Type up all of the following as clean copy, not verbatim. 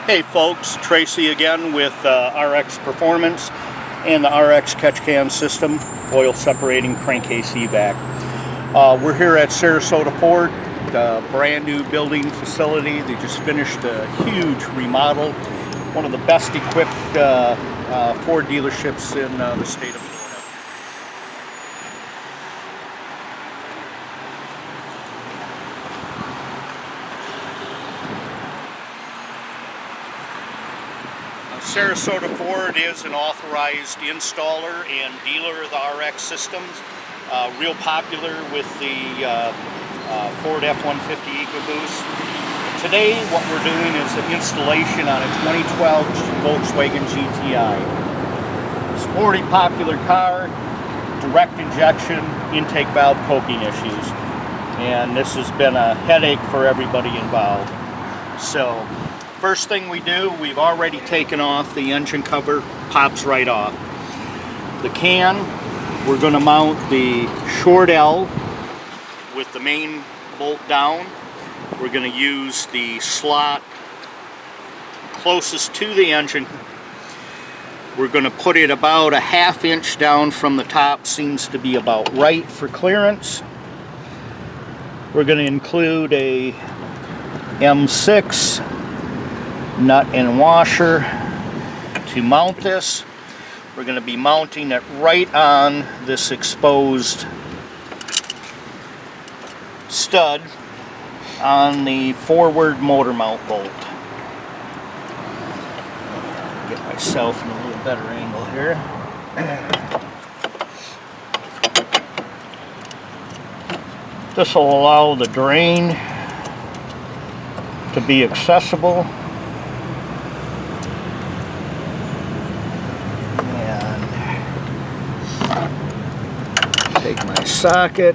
Hey folks, Tracy again with RX Performance and the RX catch can system, oil separating crankcase evac. We're here at Sarasota Ford, the brand new building facility. They just finished a huge remodel. One of the best equipped Ford dealerships in the state of Florida. Sarasota Ford is an authorized installer and dealer of the RX systems. Real popular with the Ford F-150 EcoBoost. Today what we're doing is an installation on a 2012 Volkswagen GTI. Sporty, popular car, direct injection, intake valve coking issues. And this has been a headache for everybody involved. So, first thing we do, we've already taken off the engine cover, pops right off. The can, we're going to mount the ShoreTel with the main bolt down. We're going to use the slot closest to the engine. We're going to put it about a ½ inch down from the top, seems to be about right for clearance. We're going to include a M6 nut and washer to mount this. We're going to be mounting it right on this exposed stud on the forward motor mount bolt. Get myself in a little better angle here. This will allow the drain to be accessible. Take my socket,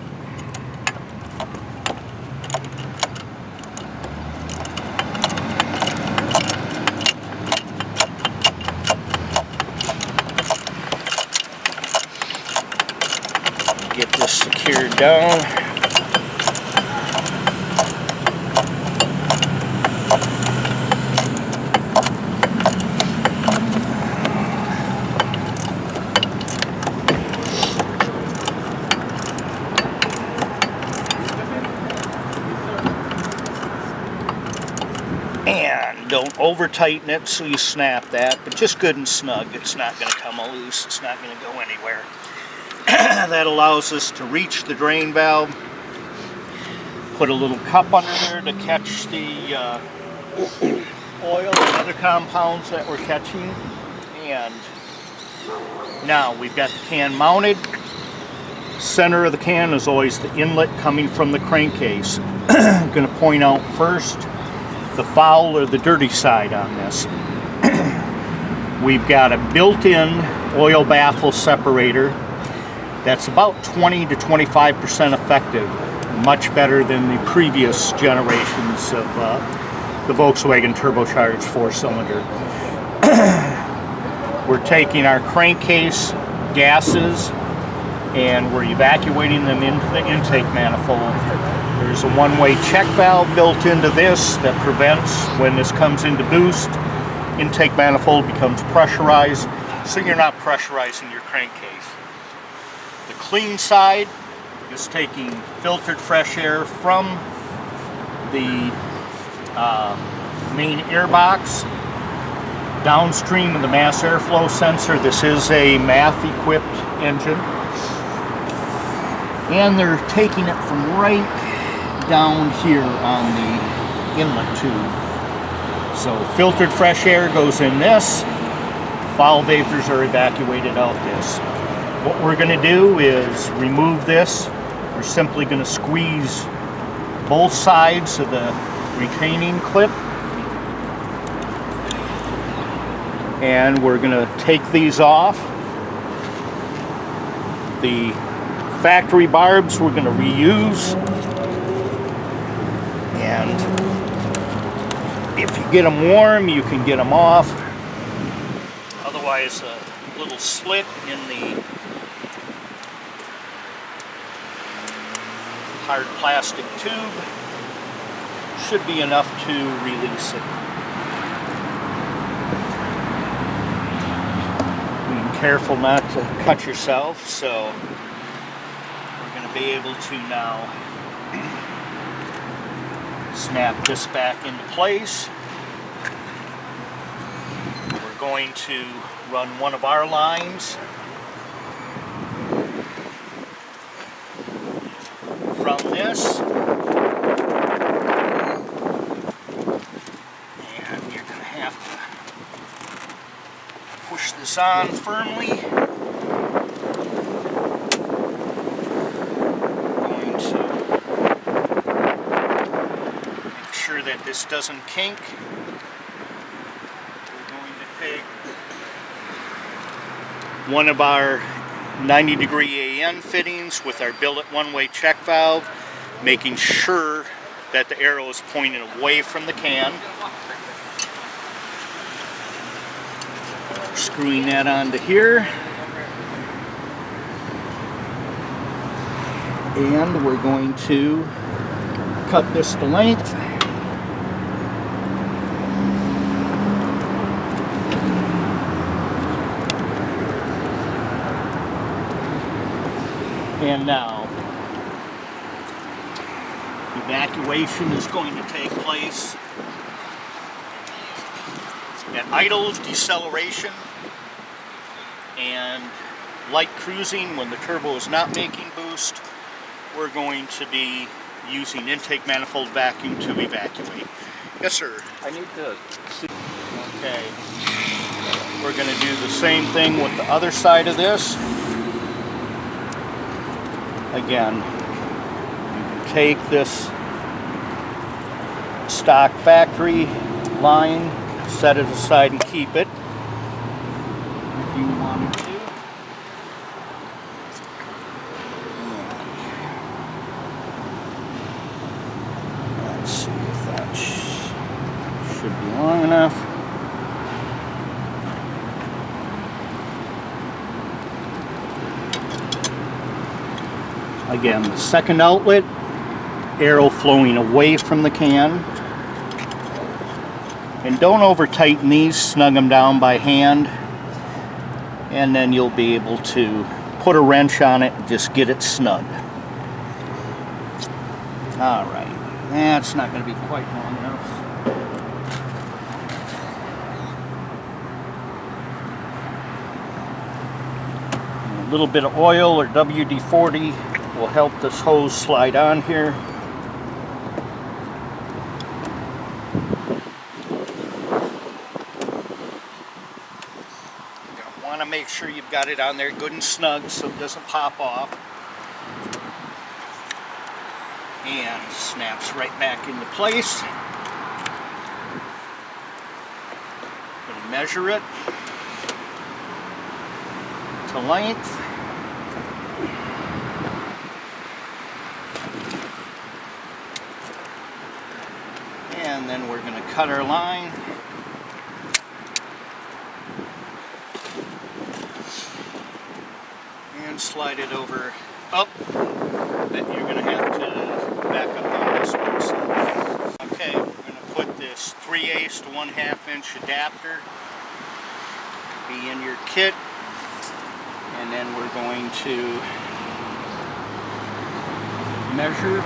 get this secured down. And don't over tighten it so you snap that, but just good and snug. It's not going to come loose, it's not going to go anywhere. That allows us to reach the drain valve, put a little cup under there to catch the oil and other compounds that we're catching. And now we've got the can mounted. Center of the can is always the inlet coming from the crankcase. I'm going to point out first the foul or the dirty side on this. We've got a built-in oil baffle separator that's about 20 to 25% effective, much better than the previous generations of the Volkswagen turbocharged 4-cylinder. We're taking our crankcase gases and we're evacuating them into the intake manifold. There's a one-way check valve built into this that prevents, when this comes into boost, intake manifold becomes pressurized, so you're not pressurizing your crankcase. The clean side is taking filtered fresh air from the main air box downstream of the mass airflow sensor. This is a MAF-equipped engine. And they're taking it from right down here on the inlet tube. So filtered fresh air goes in this, foul vapors are evacuated out this. What we're going to do is remove this. We're simply going to squeeze both sides of the retaining clip, and we're going to take these off. The factory barbs we're going to reuse, and if you get them warm you can get them off. Otherwise a little slit in the hard plastic tube should be enough to release it. careful not to cut yourself. So we're going to be able to now snap this back into place. We're going to run one of our lines from this, and you're going to have to push this on firmly. Going to make sure that this doesn't kink. We're going to take one of our 90-degree AN fittings with our billet one-way check valve, making sure that the arrow is pointing away from the can. Screwing that onto here. And we're going to cut this to length. And now, evacuation is going to take place at idle, deceleration, and light cruising when the turbo is not making boost. We're going to be using intake manifold vacuum to evacuate. Yes, sir. I need to see. Okay. We're going to do the same thing with the other side of this. Again, you can take this stock factory line, set it aside and keep it if you wanted to. Let's see if that should be long enough. Again, the second outlet, arrow flowing away from the can. And don't over tighten these, snug them down by hand. And then you'll be able to put a wrench on it and just get it snug. Alright, that's not going to be quite long enough. A little bit of oil or WD-40 will help this hose slide on here. You're going to want to make sure you've got it on there good and snug so it doesn't pop off. And snaps right back into place. Going to measure it to length. And then we're going to cut our line. And slide it over up. But you're going to have to back up on this one. So, okay, we're going to put this 3/8 to 1/2 inch adapter be in your kit. And then we're going to measure,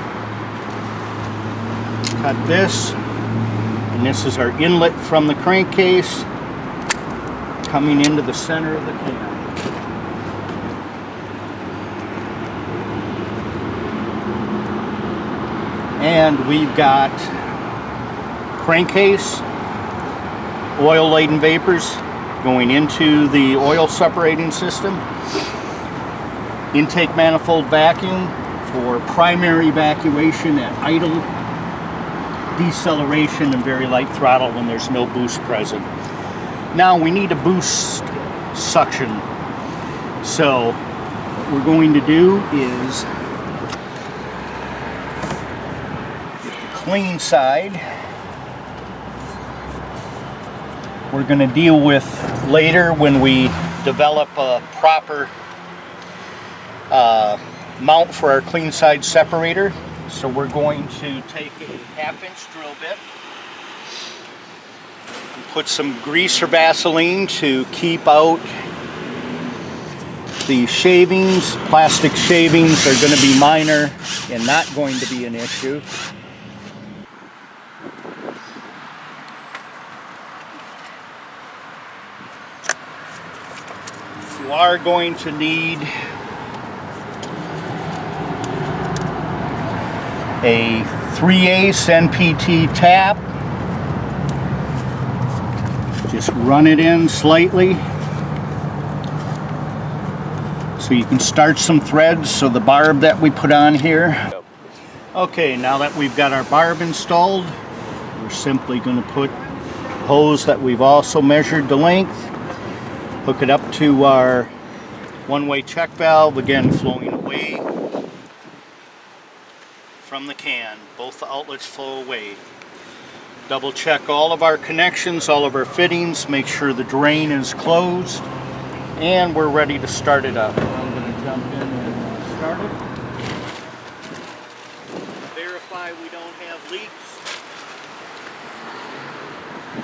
cut this, and this is our inlet from the crankcase coming into the center of the can. And we've got crankcase, oil-laden vapors going into the oil separating system, intake manifold vacuum for primary evacuation at idle, deceleration, and very light throttle when there's no boost present. Now we need a boost suction. So what we're going to do is get the clean side. We're going to deal with later when we develop a proper mount for our clean side separator. So we're going to take a 1/2 inch drill bit and put some grease or Vaseline to keep out the shavings, plastic shavings, are going to be minor and not going to be an issue. You are going to need a 3/8 NPT tap. Just run it in slightly so you can start some threads. So the barb that we put on here. Okay, now that we've got our barb installed, we're simply going to put a hose that we've also measured the length, hook it up to our one-way check valve, again flowing away from the can. Both the outlets flow away. Double check all of our connections, all of our fittings, make sure the drain is closed, and we're ready to start it up. I'm going to jump in and start it. Verify we don't have leaks.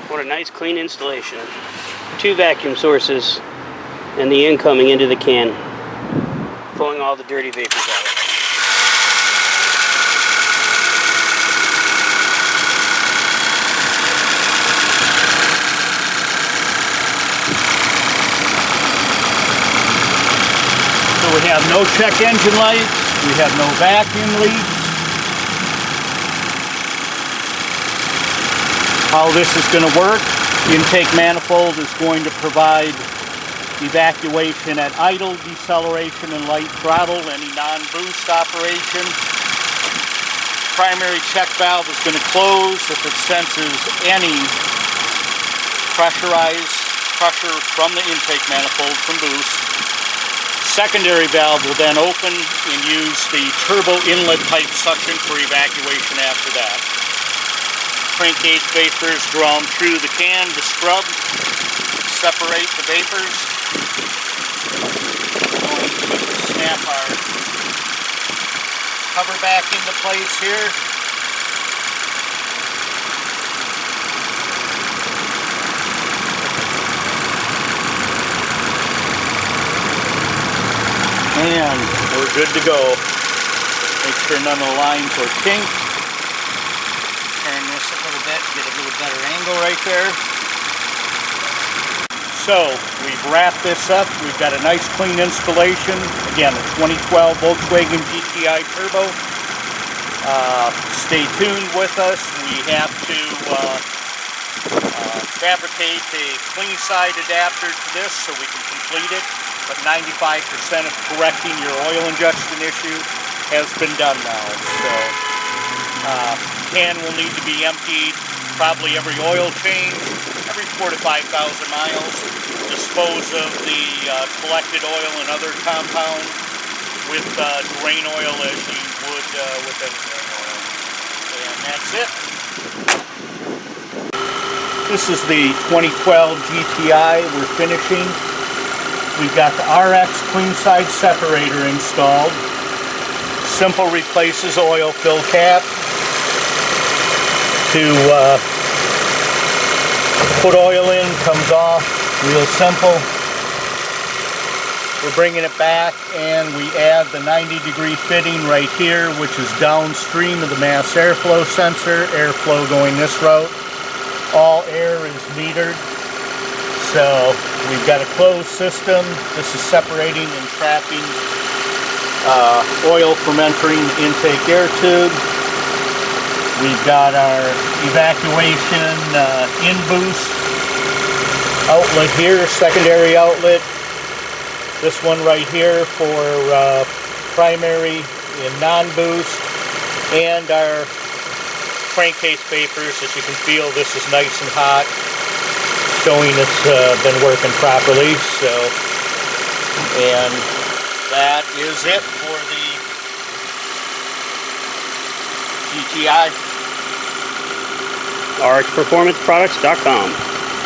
What a nice clean installation. 2 vacuum sources and the incoming into the can, pulling all the dirty vapors out. So we have no check engine lights, we have no vacuum leaks. How this is going to work, the intake manifold is going to provide evacuation at idle, deceleration, and light throttle, any non-boost operation. Primary check valve is going to close if it senses any pressure from the intake manifold from boost. Secondary valve will then open and use the turbo inlet pipe suction for evacuation after that. Crankcase vapors drawn through the can to scrub, separate the vapors. Going to snap our cover back into place here. And we're good to go. Make sure none of the lines are kinked. Turn this a little bit, get a little better angle right there. So we've wrapped this up. We've got a nice clean installation. Again, a 2012 Volkswagen GTI Turbo. Stay tuned with us. We have to fabricate a clean side adapter to this so we can complete it. But 95% of correcting your oil ingestion issue has been done now. So can will need to be emptied probably every oil change, every 4,000 to 5,000 miles. Dispose of the collected oil and other compounds with drain oil as you would with any drain oil. And that's it. This is the 2012 GTI we're finishing. We've got the RX clean side separator installed. Simple replaces oil fill cap. To put oil in, comes off, real simple. We're bringing it back and we add the 90-degree fitting right here, which is downstream of the mass airflow sensor. Airflow going this route. All air is metered. So we've got a closed system. This is separating and trapping oil from entering the intake air tube. We've got our evacuation in-boost outlet here, secondary outlet. This one right here for primary and non-boost. And our crankcase vapors. As you can feel, this is nice and hot, showing it's been working properly. So, and that is it for the GTI. RxPerformanceProducts.com.